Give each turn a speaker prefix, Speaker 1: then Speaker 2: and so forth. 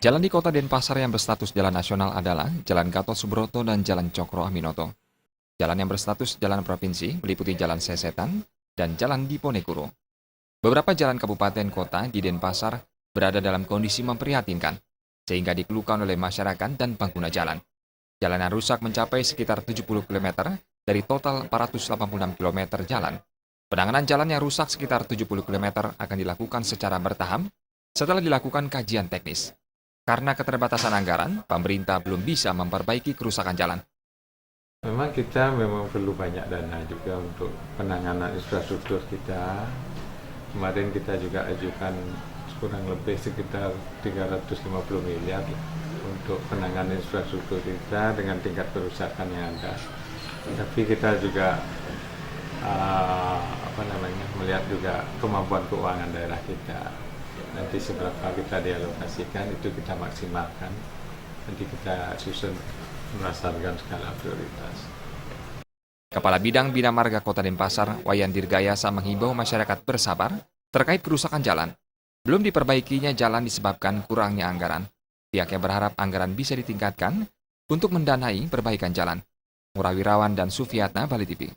Speaker 1: Jalan di kota Denpasar yang berstatus jalan nasional adalah Jalan Gatot Subroto dan Jalan Cokro Aminoto. Jalan yang berstatus jalan provinsi meliputi Jalan Sesetan dan Jalan Diponegoro. Beberapa jalan kabupaten kota di Denpasar berada dalam kondisi memprihatinkan, sehingga dikeluhkan oleh masyarakat dan pengguna jalan. Jalan yang rusak mencapai sekitar 70 km dari total 486 km jalan. Penanganan jalan yang rusak sekitar 70 km akan dilakukan secara bertahap setelah dilakukan kajian teknis. Karena keterbatasan anggaran, pemerintah belum bisa memperbaiki kerusakan jalan.
Speaker 2: Memang kita perlu banyak dana juga untuk penanganan infrastruktur kita. Kemarin kita juga ajukan kurang lebih sekitar 350 miliar untuk penanganan infrastruktur kita dengan tingkat kerusakan yang ada. Tapi kita juga melihat juga kemampuan keuangan daerah kita. Nanti seberapa kita dialokasikan itu kita maksimalkan. Nanti kita susun berdasarkan skala prioritas.
Speaker 1: Kepala Bidang Bina Marga Kota Denpasar, Wayan Dirgayasa menghimbau masyarakat bersabar terkait kerusakan jalan. Belum diperbaikinya jalan disebabkan kurangnya anggaran. Pihaknya berharap anggaran bisa ditingkatkan untuk mendanai perbaikan jalan. Murawirawan dan Sufiatna, Bali TV.